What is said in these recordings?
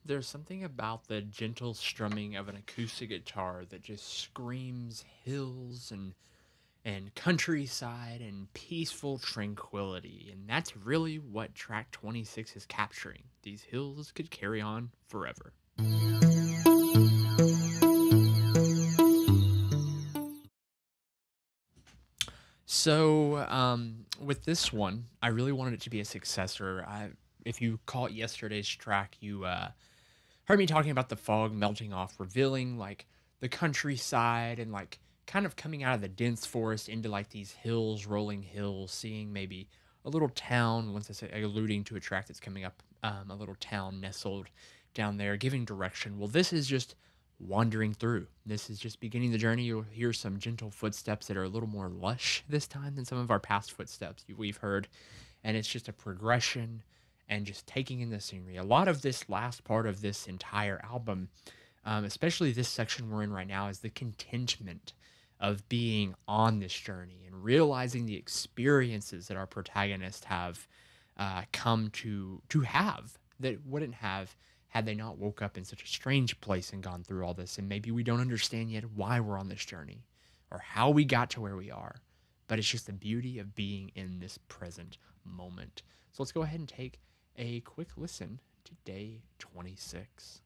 There's something about the gentle strumming of an acoustic guitar that just screams hills and countryside and peaceful tranquility. And that's really what track 26 is capturing. These hills could carry on forever. So, with this one, I really wanted it to be a successor. If you caught yesterday's track, you heard me talking about the fog melting off, revealing like the countryside and like kind of coming out of the dense forest into like these hills, rolling hills, seeing maybe a little town. Once I say alluding to a track that's coming up, a little town nestled down there, giving direction. Well, this is just wandering through. This is just beginning the journey. You'll hear some gentle footsteps that are a little more lush this time than some of our past footsteps we've heard, and it's just a progression and just taking in the scenery. A lot of this last part of this entire album, especially this section we're in right now, is the contentment of being on this journey and realizing the experiences that our protagonists have come to have that wouldn't have had they not woke up in such a strange place and gone through all this. And maybe we don't understand yet why we're on this journey or how we got to where we are. But it's just the beauty of being in this present moment. So let's go ahead and take a quick listen to day 26.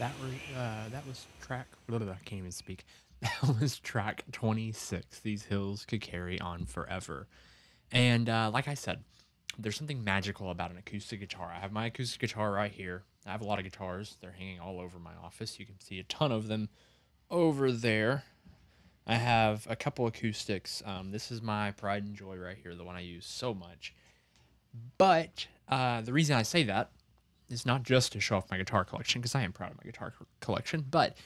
that was track. I can't even speak. That was track 26. These hills could carry on forever. And like I said, there's something magical about an acoustic guitar. I have my acoustic guitar right here. I have a lot of guitars. They're hanging all over my office. You can see a ton of them over there. I have a couple acoustics. This is my pride and joy right here, the one I use so much. But the reason I say that is not just to show off my guitar collection, because I am proud of my guitar collection, but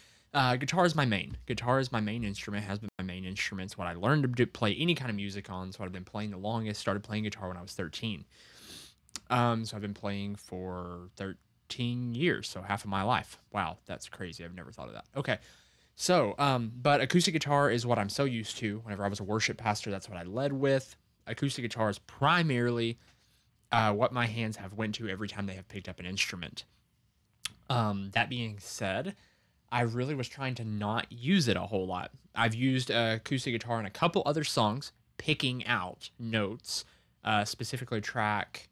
guitar is my main. Guitar is my main instrument, has been my main instrument. It's what I learned to play any kind of music on. So I've been playing the longest, started playing guitar when I was 13. So I've been playing for 13 years, so half of my life. Wow, that's crazy. I've never thought of that. Okay. So, but acoustic guitar is what I'm so used to. Whenever I was a worship pastor, that's what I led with. Acoustic guitar is primarily what my hands have went to every time they have picked up an instrument. That being said, I really was trying to not use it a whole lot. I've used acoustic guitar in a couple other songs, picking out notes, specifically track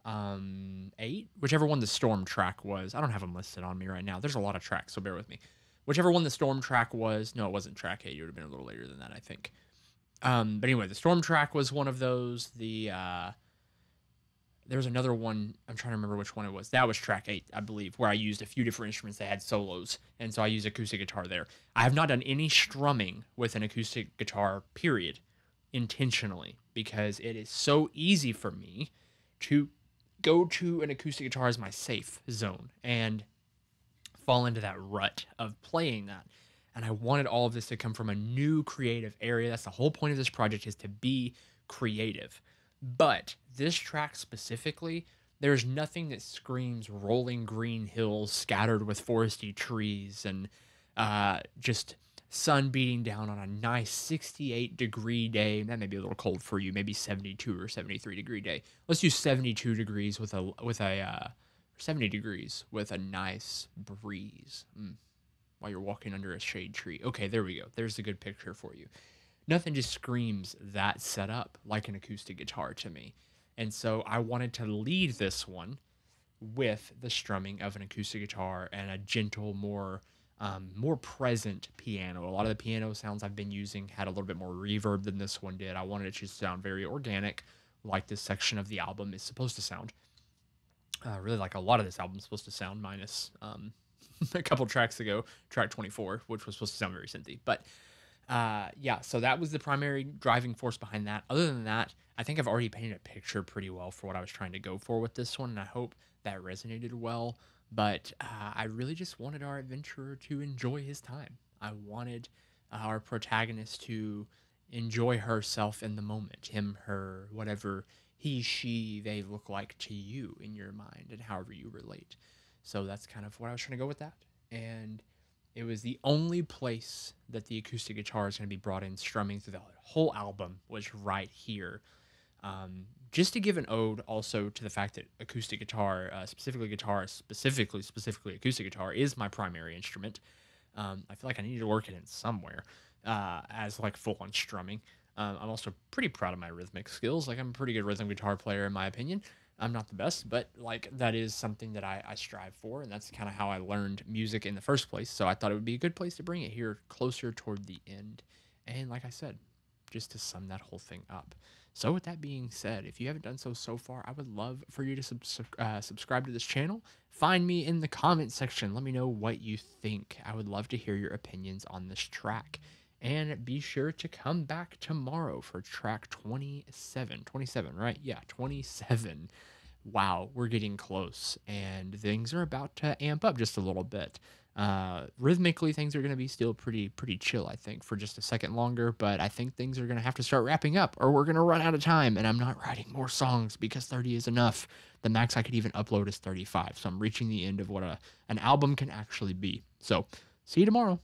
8, whichever one the storm track was. I don't have them listed on me right now. There's a lot of tracks, so bear with me. Whichever one the storm track was. No, it wasn't track 8. It would have been a little later than that, I think. But anyway, the storm track was one of those. There was another one. I'm trying to remember which one it was. That was track 8, I believe, where I used a few different instruments that had solos. And so I used acoustic guitar there. I have not done any strumming with an acoustic guitar, period, intentionally, because it is so easy for me to go to an acoustic guitar as my safe zone and fall into that rut of playing that. And I wanted all of this to come from a new creative area. That's the whole point of this project, is to be creative. But this track specifically, there's nothing that screams rolling green hills scattered with foresty trees and just sun beating down on a nice 68-degree day. That may be a little cold for you, maybe 72 or 73-degree day. Let's use 72 degrees with a 70 degrees with a nice breeze while you're walking under a shade tree. Okay, there we go. There's a good picture for you. Nothing just screams that setup like an acoustic guitar to me. And so I wanted to lead this one with the strumming of an acoustic guitar and a gentle, more present piano. A lot of the piano sounds I've been using had a little bit more reverb than this one did. I wanted it to sound very organic, like this section of the album is supposed to sound. Really like a lot of this album is supposed to sound, minus a couple tracks ago, track 24, which was supposed to sound very synthy. But yeah, so that was the primary driving force behind that. Other than that, I think I've already painted a picture pretty well for what I was trying to go for with this one, and I hope that resonated well. But I really just wanted our adventurer to enjoy his time. I wanted our protagonist to enjoy herself in the moment, him, her, whatever he, she, they look like to you in your mind and however you relate. So that's kind of what I was trying to go with that. And it was the only place that the acoustic guitar is going to be brought in strumming through the whole album, was right here. Just to give an ode also to the fact that acoustic guitar, specifically acoustic guitar, is my primary instrument. I feel like I need to work it in somewhere as like full-on strumming. I'm also pretty proud of my rhythmic skills. Like, I'm a pretty good rhythm guitar player in my opinion. I'm not the best, but like that is something that I strive for, and that's kind of how I learned music in the first place. So I thought it would be a good place to bring it here closer toward the end. And like I said, just to sum that whole thing up. So with that being said, if you haven't done so far, I would love for you to subscribe to this channel. Find me in the comment section. Let me know what you think. I would love to hear your opinions on this track. And be sure to come back tomorrow for track 27. 27, right? Yeah, 27. Wow, we're getting close, and things are about to amp up just a little bit. Rhythmically, things are going to be still pretty chill, I think, for just a second longer, but I think things are going to have to start wrapping up, or we're going to run out of time, and I'm not writing more songs because 30 is enough. The max I could even upload is 35, so I'm reaching the end of what an album can actually be. So, see you tomorrow.